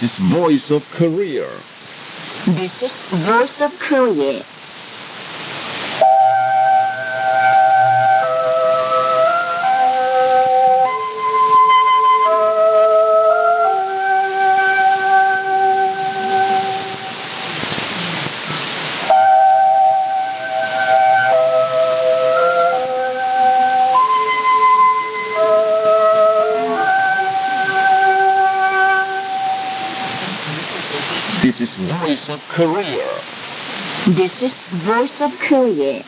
is Voice of Korea. This is Voice of Korea. This is Voice of Korea. This is Voice of Korea.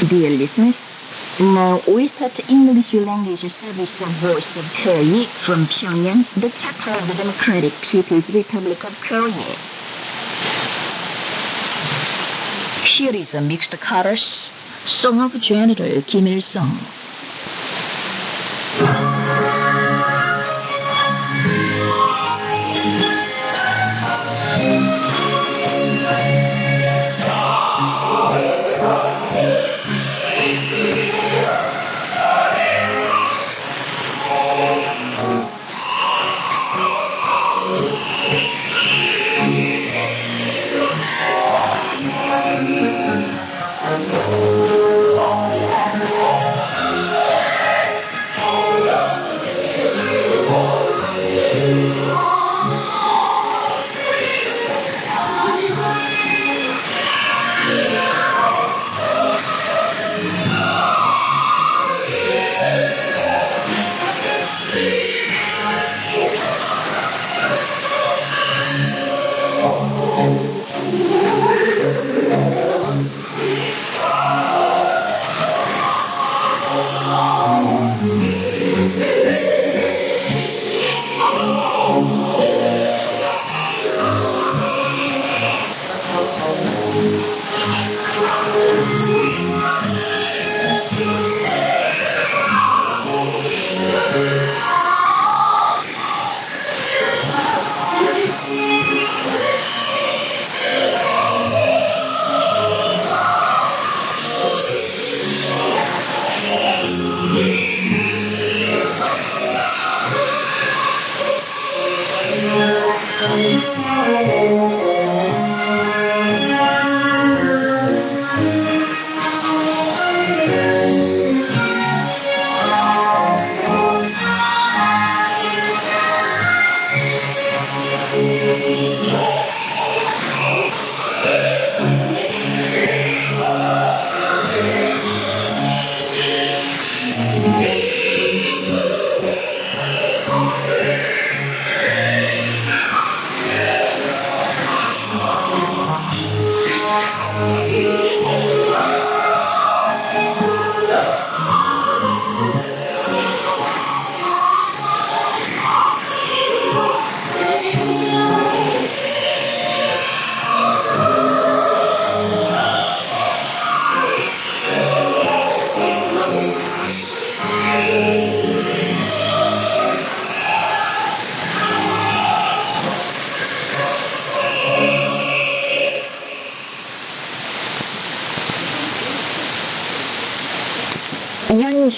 Dear listeners, now we start English language service of Voice of Korea from Pyongyang, the capital of the Democratic People's Republic of Korea. Here is a mixed chorus, Song of General Kim Il-sung.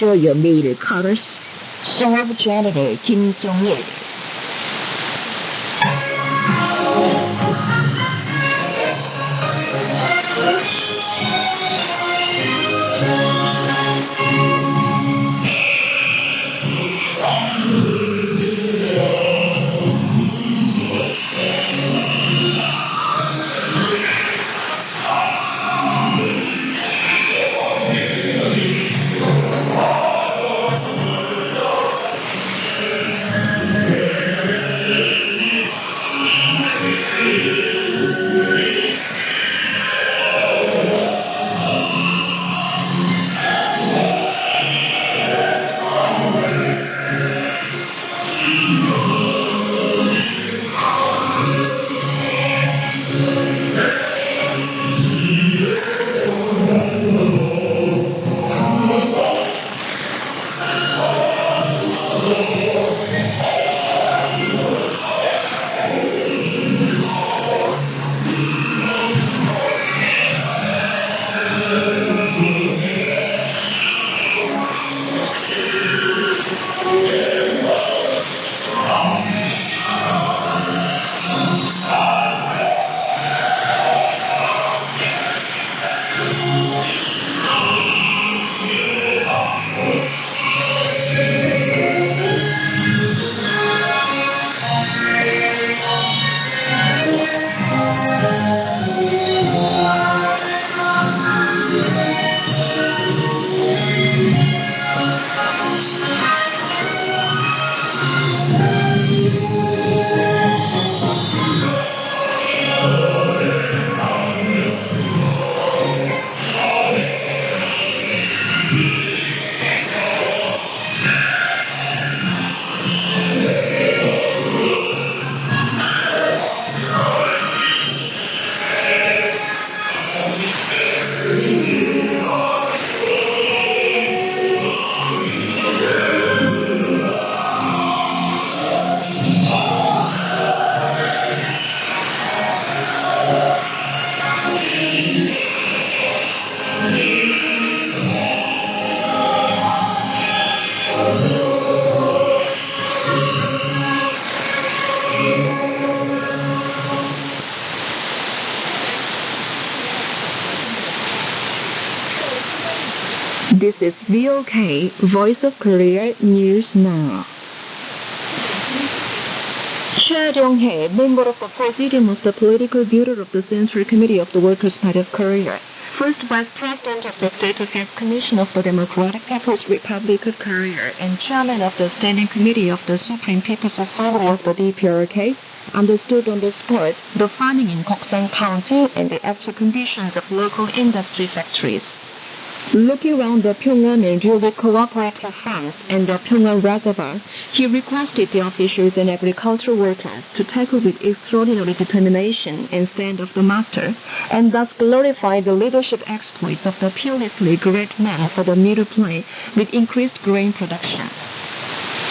Enjoy your middle chorus, Song of General Kim Il-sung. This is VOK, Voice of Korea News Now. Cha Dong-hae, member of the Presidium of the Political Bureau of the Central Committee of the Workers' Party of Korea, First Vice President of the State Affairs Commission of the Democratic People's Republic of Korea and Chairman of the Standing Committee of the Supreme People's Assembly of the DPRK, understood on the spot the farming in Goksan County and the actual conditions of local industry factories. Looking around the Pyongan and Julie cooperative farms and the Pyongan Reservoir, he requested the officials and agricultural workers to tackle with extraordinary determination and stand of the master, and thus glorify the leadership exploits of the peerlessly great man for the middle play with increased grain production.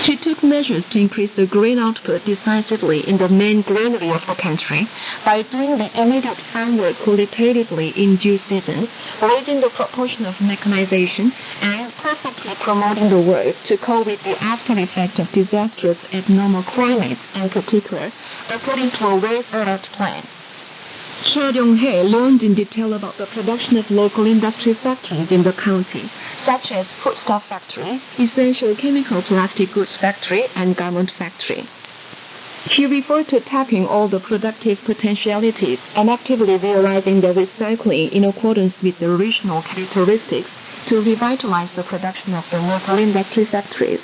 She took measures to increase the grain output decisively in the main granary of the country by doing the immediate farm work qualitatively in due season, raising the proportion of mechanization, and perfectly promoting the work to cope with the after effect of disastrous abnormal climates, in particular, according to a well-thought-out plan. Cha Dong-hae learned in detail about the production of local industry factories in the county, such as foodstuff factory, essential chemical plastic goods factory, and garment factory. He referred to tapping all the productive potentialities and actively realizing the recycling in accordance with the regional characteristics to revitalize the production of the local industry factories.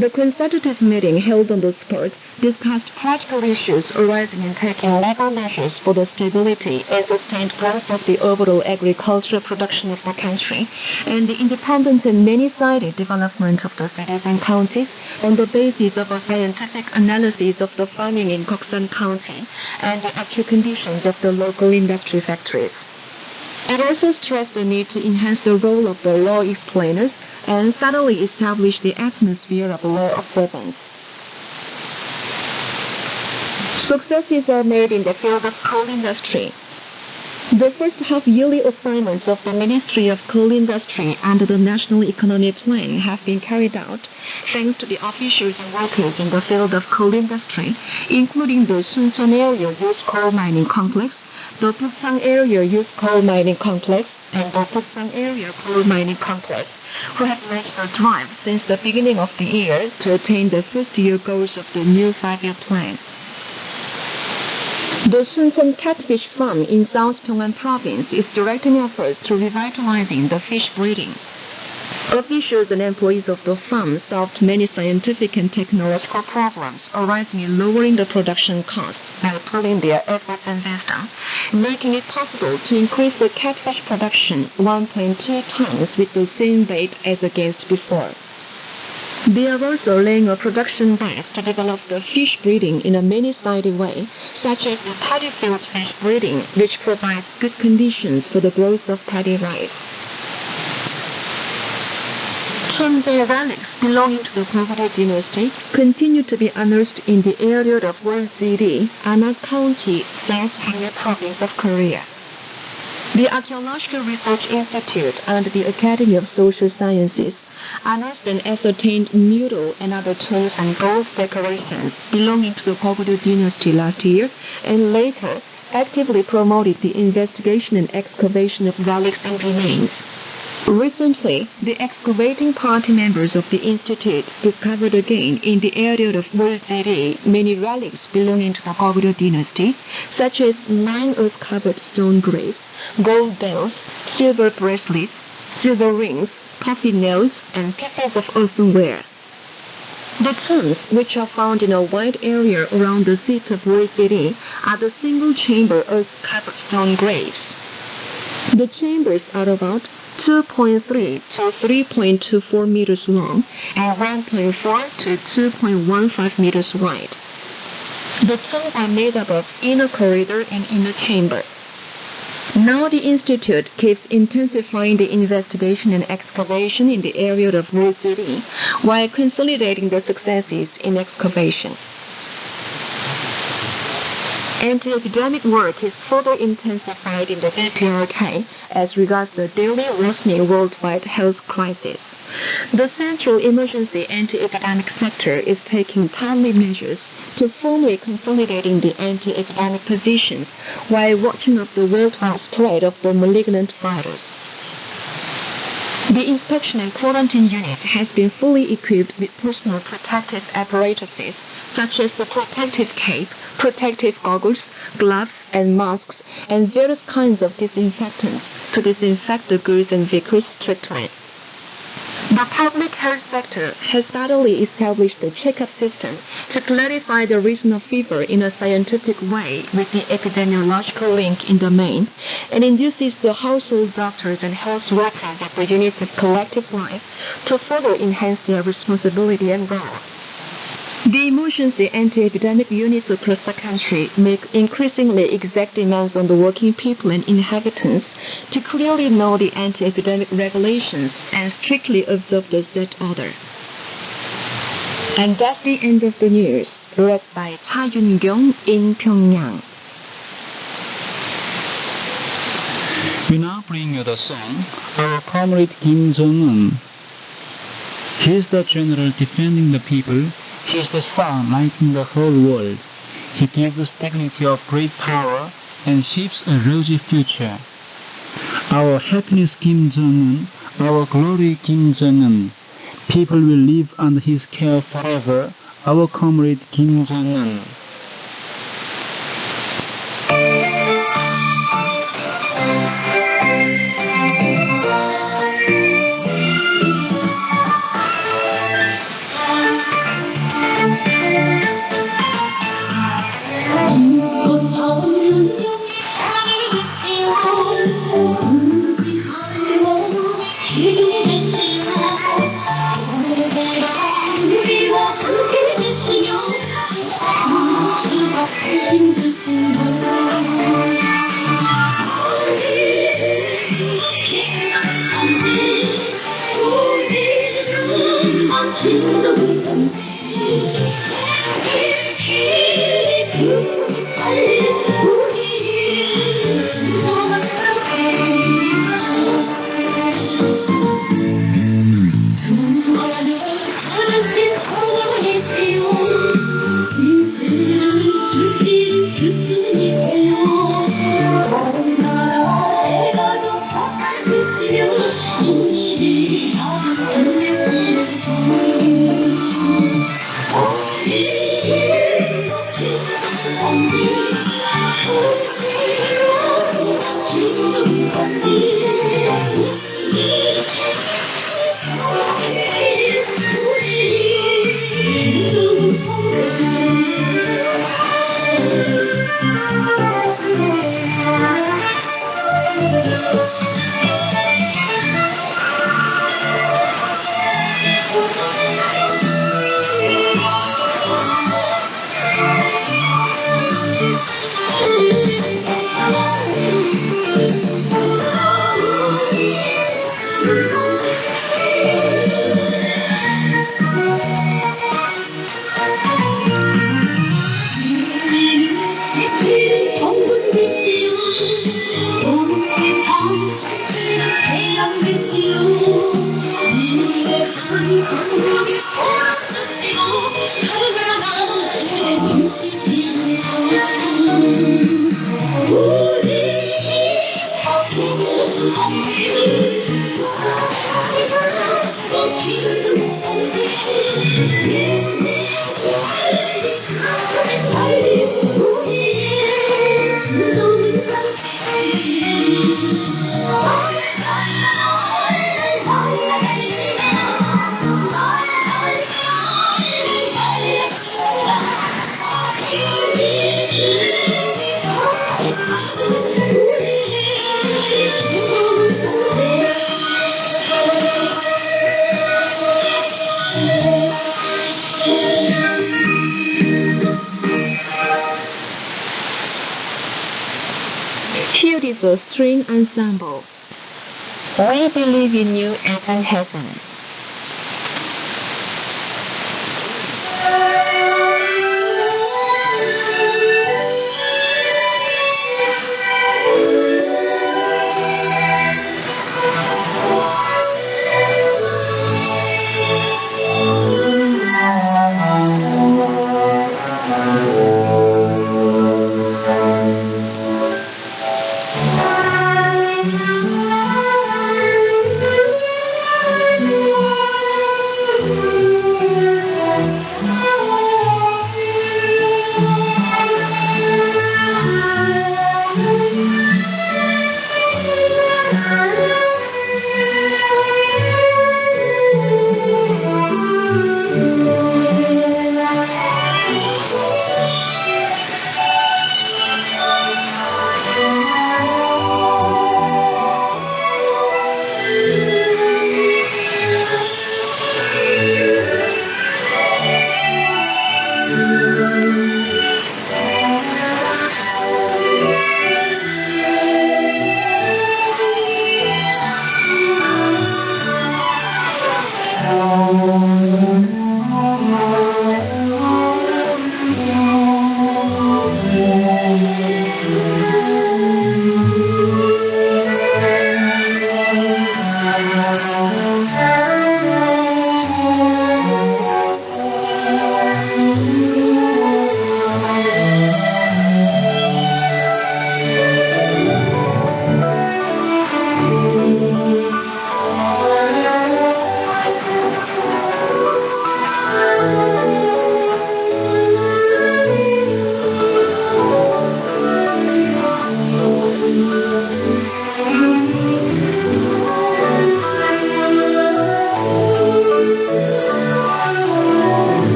The consultative meeting held on the spot discussed practical issues arising in taking legal measures for the stability and sustained growth of the overall agricultural production of the country, and the independent and many-sided development of the cities and counties on the basis of a scientific analysis of the farming in Goksan County and the actual conditions of the local industry factories. It also stressed the need to enhance the role of the law explainers and thoroughly establish the atmosphere of law observance. Successes are made in the field of coal industry. The first half-yearly assignments of the Ministry of Coal Industry under the National Economic Plan have been carried out thanks to the officials and workers in the field of coal industry, including the Suncheon Area Used Coal Mining Complex, the Busan Area Used Coal Mining Complex, and the Busan Area Coal Mining Complex, who have led the drive since the beginning of the year to attain the first-year goals of the new 5-year plan. The Suncheon Catfish Farm in South Pyongan Province is directing efforts to revitalizing the fish breeding. Officials and employees of the farm solved many scientific and technological problems arising in lowering the production costs by pooling their efforts and wisdom, making it possible to increase the catfish production 1.2 times with the same bait as against before. They are also laying a production base to develop the fish breeding in a many-sided way, such as the paddy field fish breeding, which provides good conditions for the growth of paddy rice. Cheondae relics belonging to the Goguryeo dynasty continue to be unearthed in the area of Wol-Jiri, Anak County, South Pyongan Province of Korea. The Archaeological Research Institute and the Academy of Social Sciences unearthed and ascertained noodle and other tools and gold decorations belonging to the Goguryeo dynasty last year, and later actively promoted the investigation and excavation of relics and remains. Recently, the excavating party members of the Institute discovered again in the area of Wol-Jiri many relics belonging to the Goguryeo dynasty, such as 9 earth-covered stone graves, gold bells, silver bracelets, silver rings, coffee nails, and pieces of earthenware. The tombs, which are found in a wide area around the seat of Wol-Jiri, are the single-chamber earth-covered stone graves. The chambers are about 2.3 to 3.24 meters long and 1.4 to 2.15 meters wide. The tombs are made up of inner corridor and inner chamber. Now the Institute keeps intensifying the investigation and excavation in the area of Wol-Jiri while consolidating the successes in excavation. Anti-epidemic work is further intensified in the DPRK as regards the daily worsening worldwide health crisis. The Central Emergency Anti-Epidemic Sector is taking timely measures to firmly consolidating the anti-epidemic positions while watching up the worldwide spread of the malignant virus. The inspection and quarantine unit has been fully equipped with personal protective apparatuses such as the protective cape, protective goggles, gloves, and masks, and various kinds of disinfectants to disinfect the goods and vehicles strictly. The public health sector has thoroughly established a checkup system to clarify the reason of fever in a scientific way with the epidemiological link in the main, and induces the household doctors and health workers of the units of collective life to further enhance their responsibility and role. The emergency anti-epidemic units across the country make increasingly exact demands on the working people and inhabitants to clearly know the anti-epidemic regulations and strictly observe the set order. And that's the end of the news, read by Cha Yun-kyung in Pyongyang. We now bring you the song, Our Comrade Kim Jong-un. He is the general defending the people. He is the sun lighting the whole world. He gives us dignity of great power and shapes a rosy future. Our happiness Kim Jong-un, our glory Kim Jong-un. People will live under his care forever, our comrade Kim Jong-un. Here is a string ensemble. We believe in you as in heaven.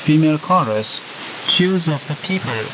female chorus, Cheers of the People.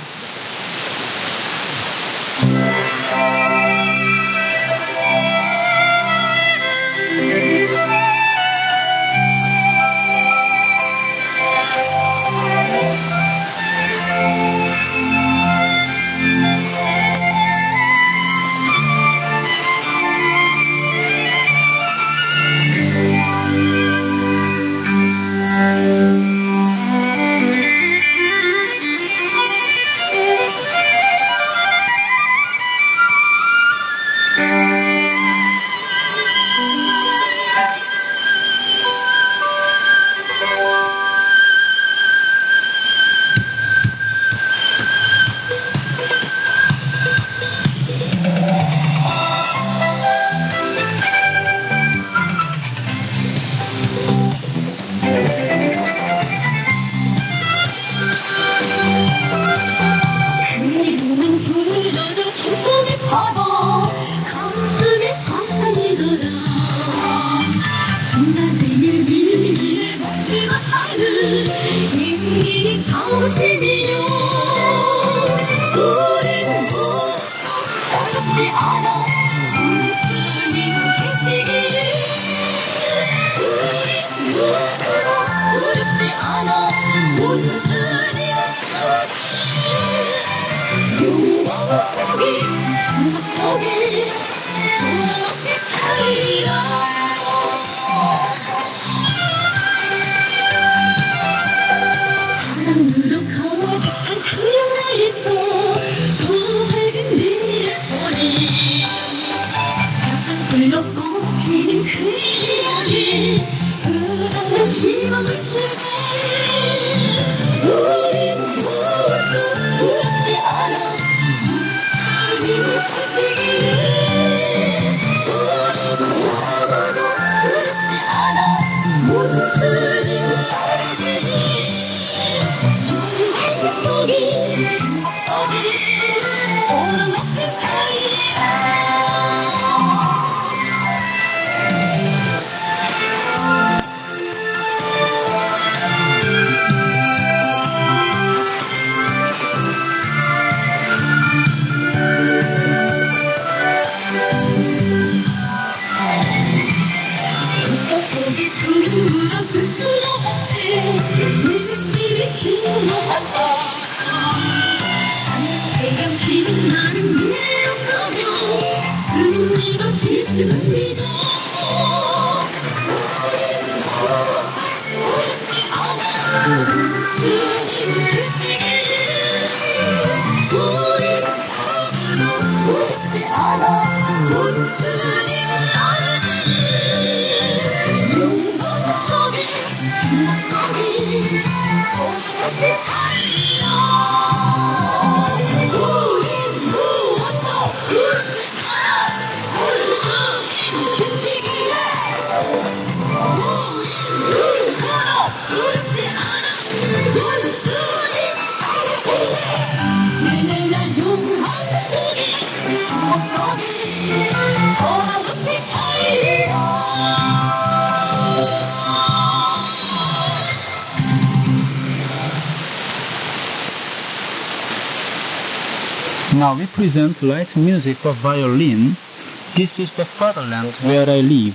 Now we present light music for violin. This is the fatherland where I live.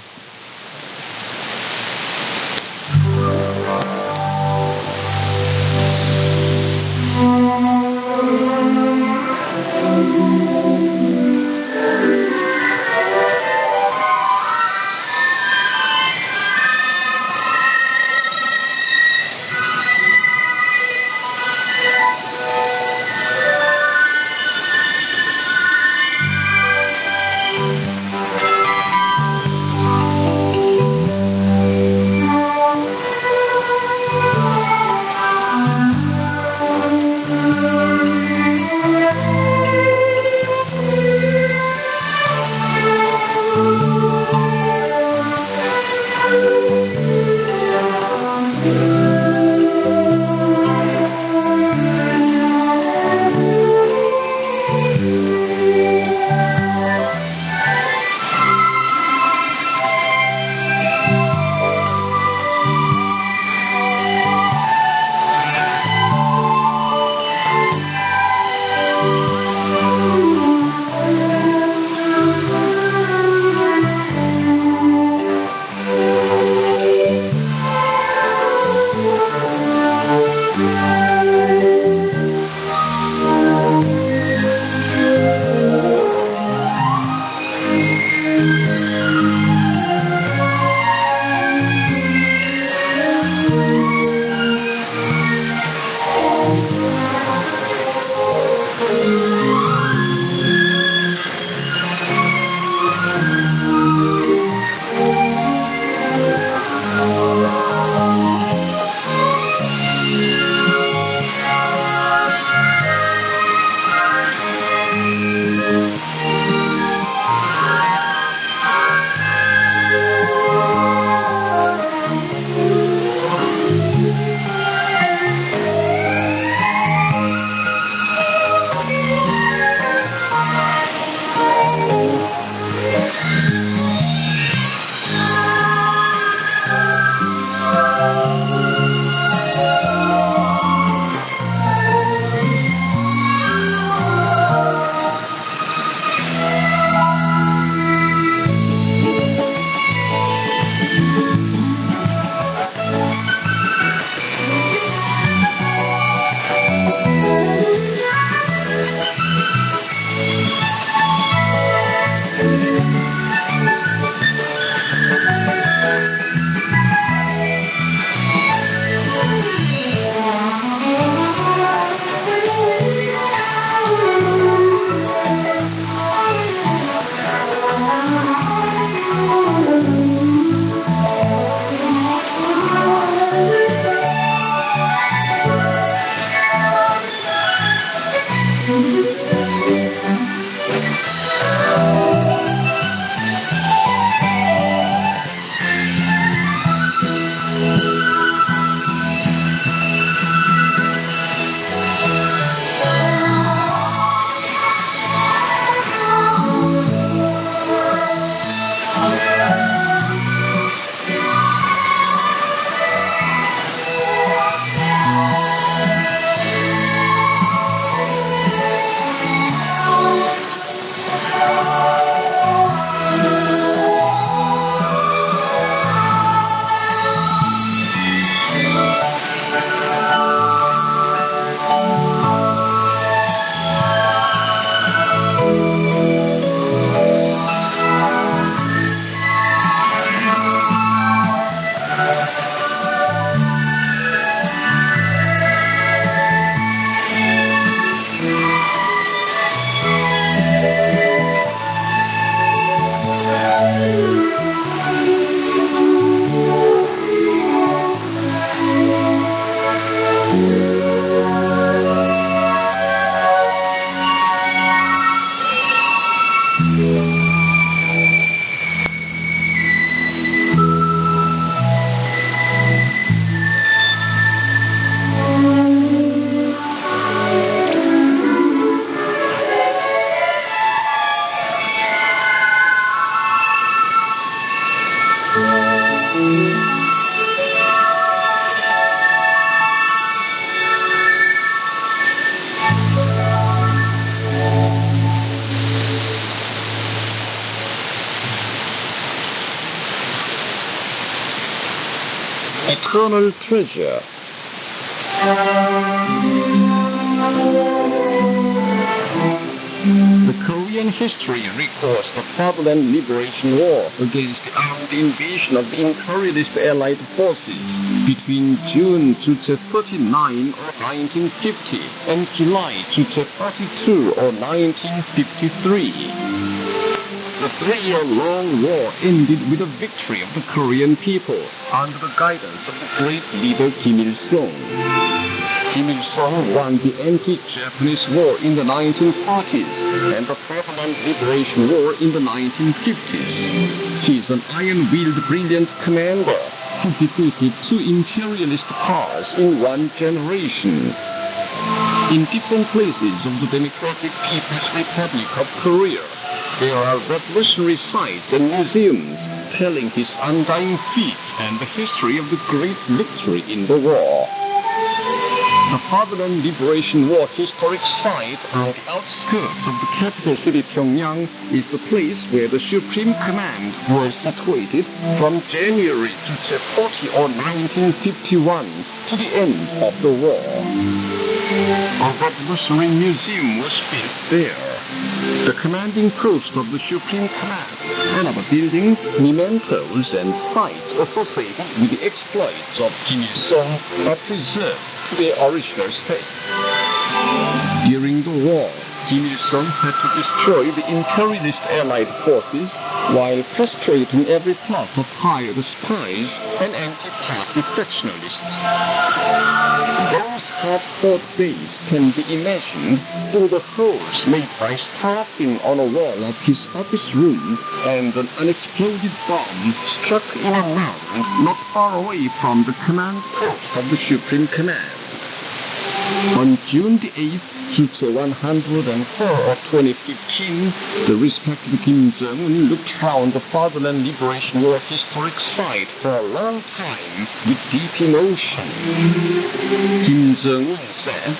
eternal treasure. The Korean history records the Fatherland Liberation War against the armed invasion of the imperialist Allied forces between June 39 or 1950 and July 32 or 1953. The three-year-long war ended with the victory of the Korean people under the guidance of the great leader Kim Il-sung. Kim Il-sung won the anti-Japanese war in the 1940s and the Fatherland Liberation War in the 1950s. He is an iron-willed, brilliant commander who defeated two imperialist powers in one generation. In different places of the Democratic People's Republic of Korea, there are revolutionary sites and museums telling his undying feat and the history of the great victory in the war. The Fatherland Liberation War historic site on the outskirts of the capital city Pyongyang is the place where the Supreme Command was situated from January to 40 or 1951 to the end of the war. A revolutionary museum was built there. The commanding post of the Supreme Command and other buildings, mementos, and sites associated with the exploits of Kim Il-sung are preserved to their original state. During the war, Kim Il-sung had to destroy the imperialist Allied forces while frustrating every plot of hired spies and anti-party defectionists. Those hard-fought days can be imagined through the holes made by strapping on a wall of his office room and an unexploded bomb struck in a mound not far away from the command post of the Supreme Command. On June the 8th, 104 or 2015, the respected Kim Jong-un looked round the Fatherland Liberation War historic site for a long time with deep emotion. Kim Jong-un said,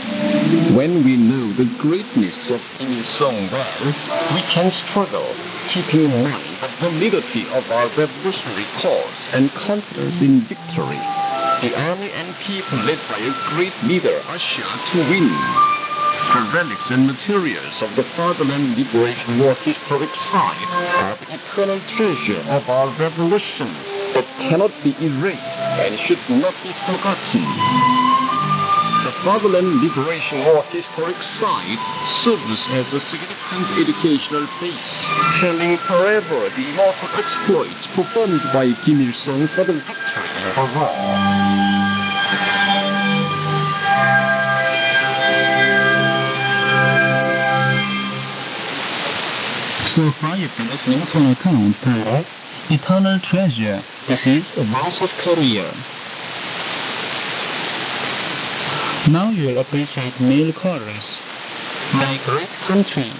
"When we know the greatness of Kim Il-sung well, we can struggle, keeping in mind the validity of our revolutionary cause and confidence in victory. The army and people led by a great leader are sure to win. The relics and materials of the Fatherland Liberation War historic site are the eternal treasure of our revolution that cannot be erased and should not be forgotten." The Fatherland Liberation War historic site serves as a significant educational base, telling forever the immortal exploits performed by Kim Il-sung for the victory in the war. So far you've been listening to an account titled Eternal Treasure. This is A Voice of Korea. Now you will appreciate male chorus. My great country.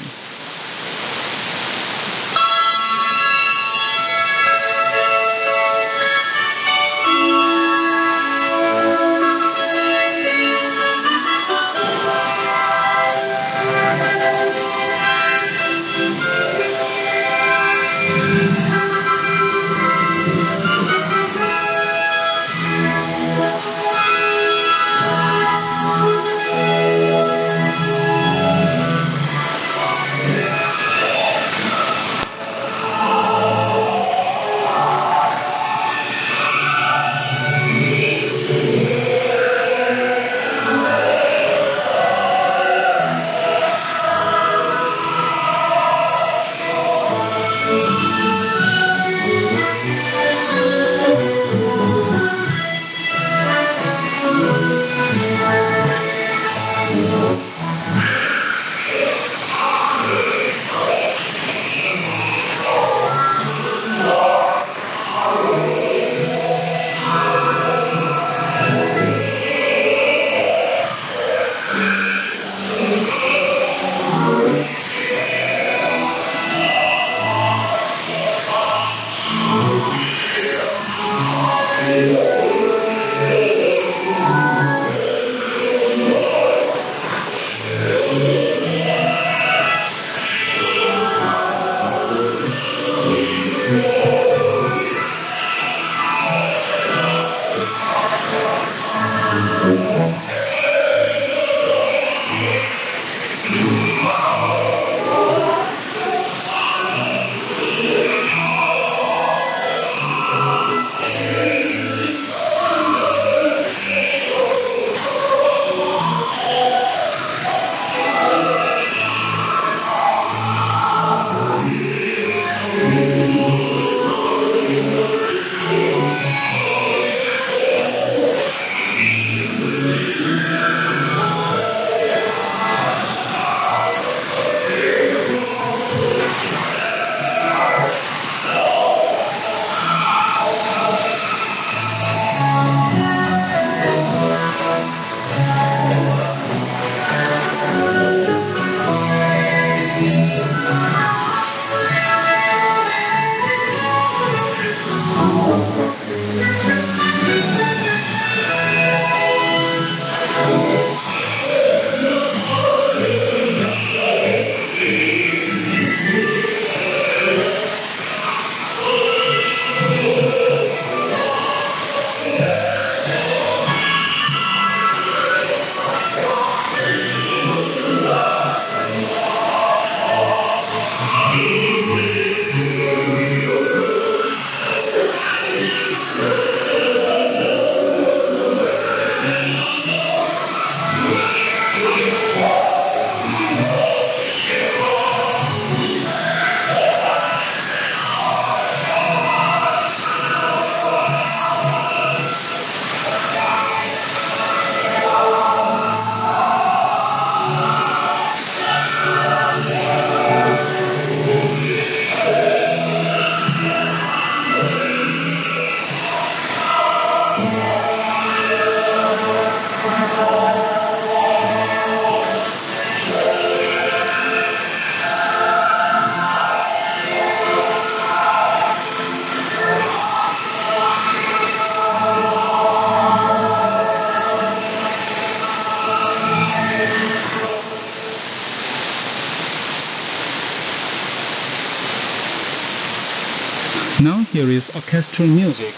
Now here is orchestral music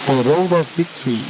for Road of Victory.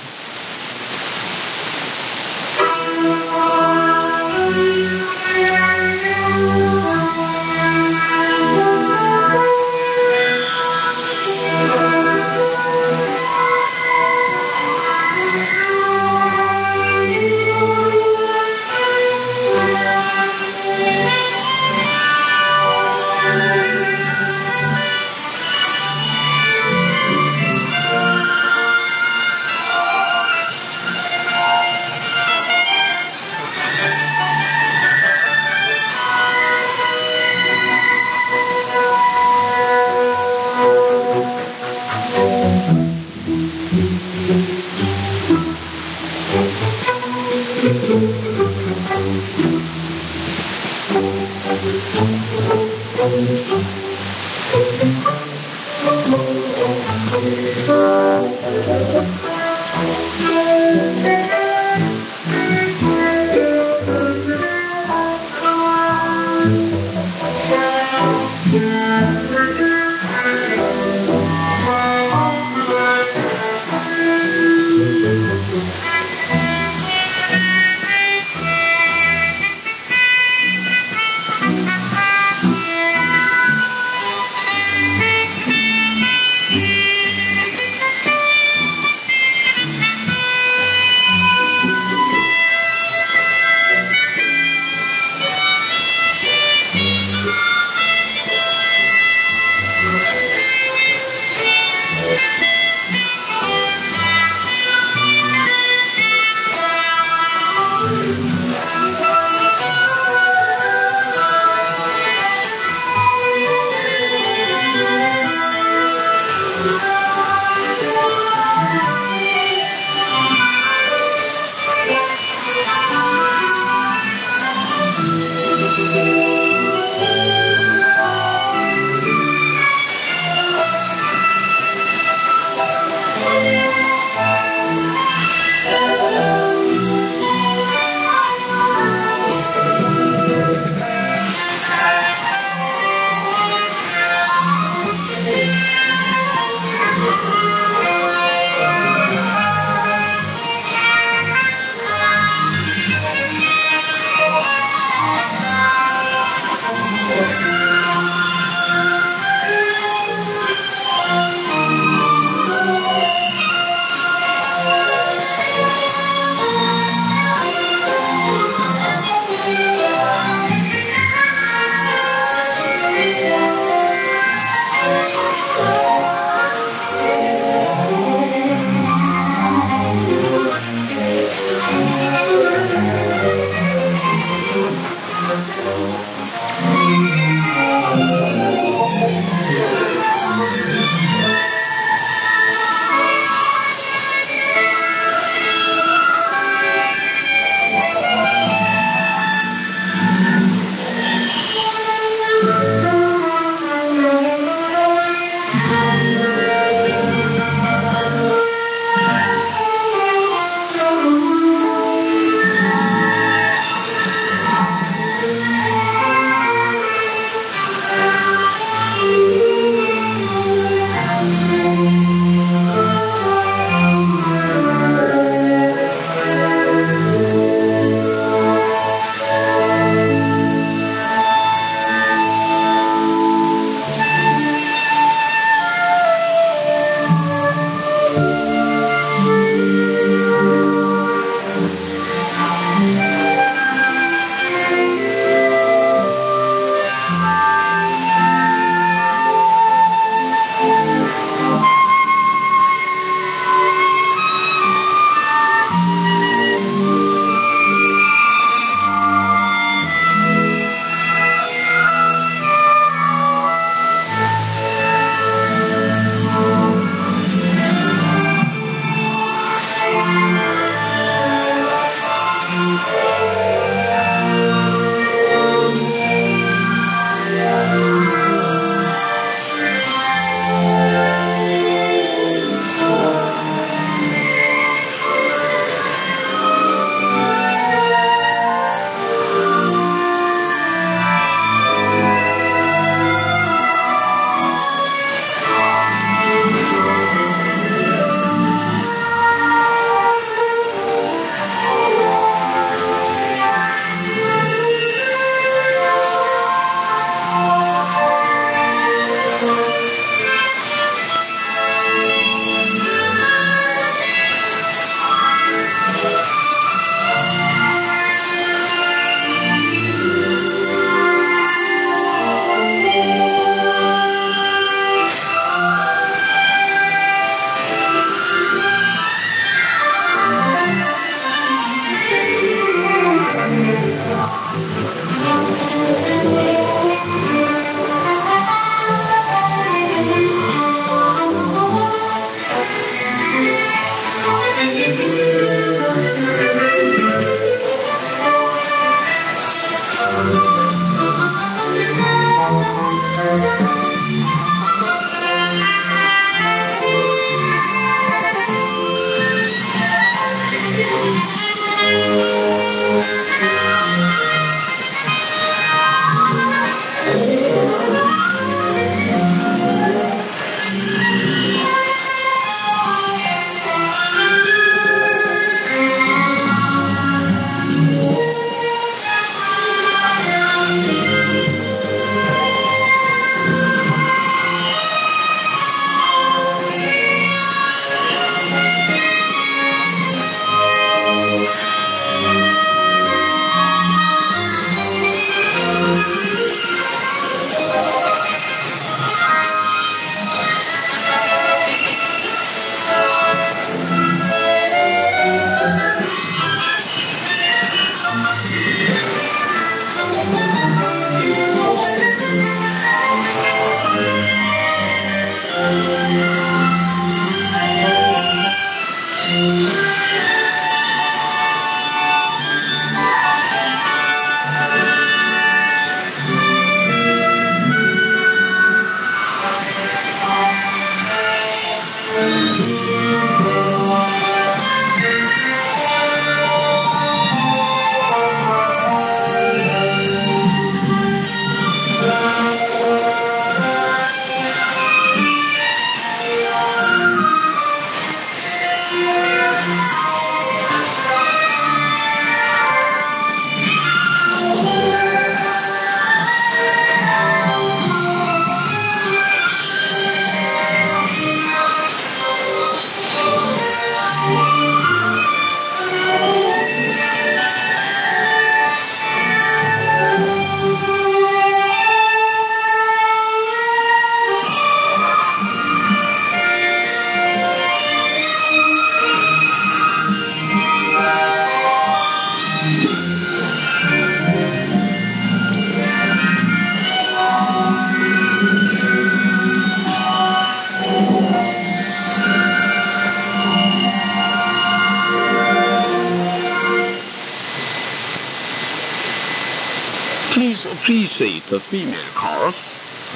the female cars,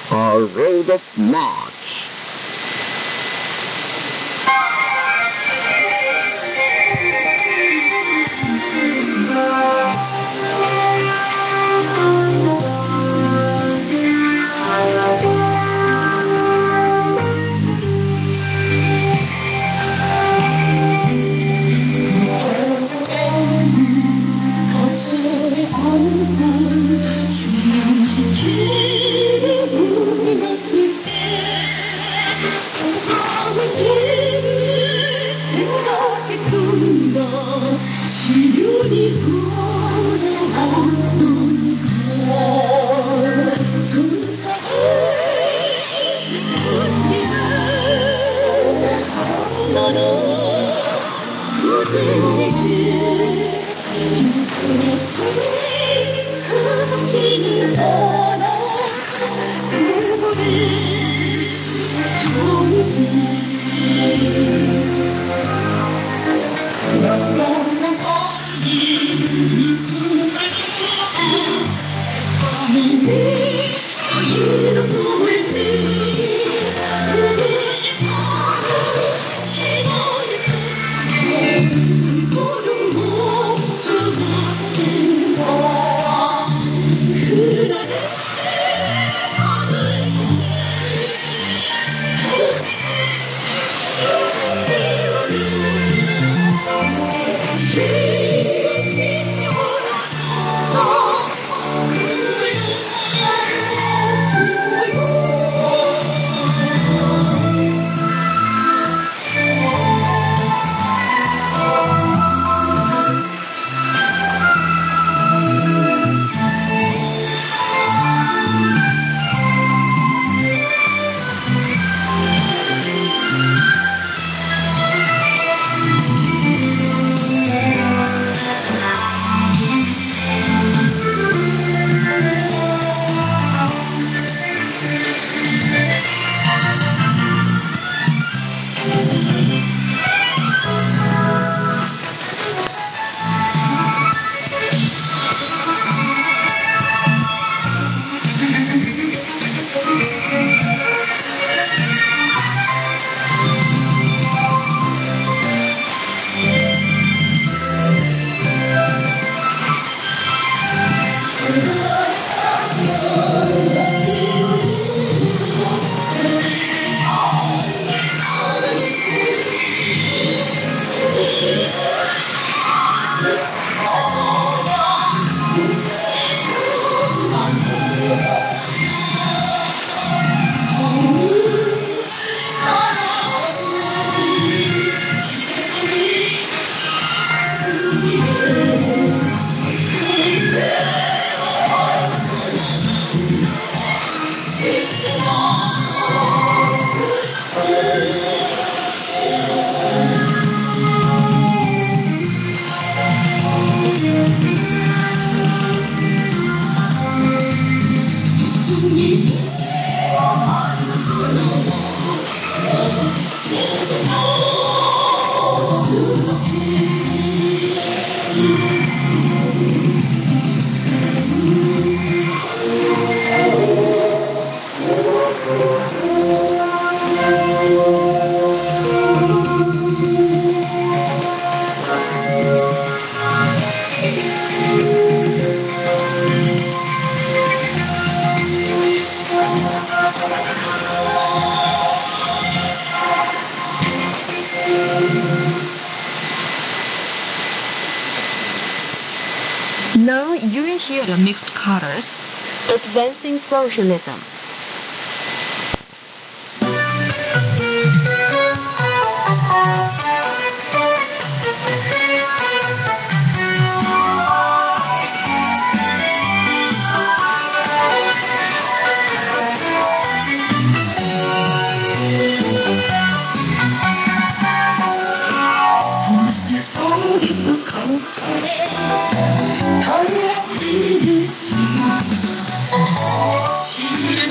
a road of march. Now you will hear the mixed colors, advancing socialism. She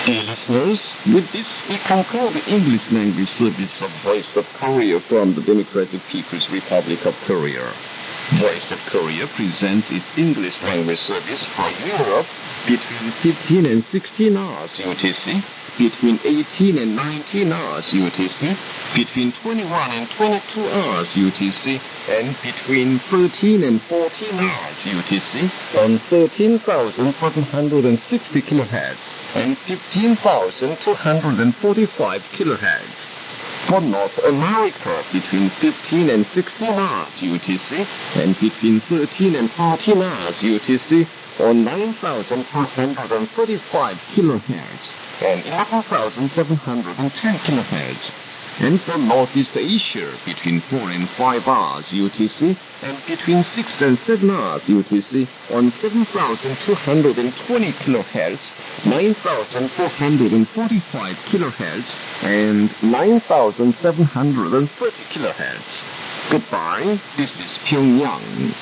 Dear listeners, with this we conclude the English language service of Voice of Korea from the Democratic People's Republic of Korea. Voice of Korea presents its English language service for Europe between 15 and 16 hours UTC, between 18 and 19 hours UTC, between 21 and 22 hours UTC, and between 13 and 14 hours UTC on 13,760 kHz and 15,245 kHz. For North America, between 15 and 16 hours UTC and between 13 and 14 hours UTC on 9,435 kHz and 11,710 kHz. And for Northeast Asia, between 4 and 5 hours UTC and between 6 and 7 hours UTC on 7,220 kHz, 9,445 kHz, and 9,730 kHz. Goodbye, this is Pyongyang.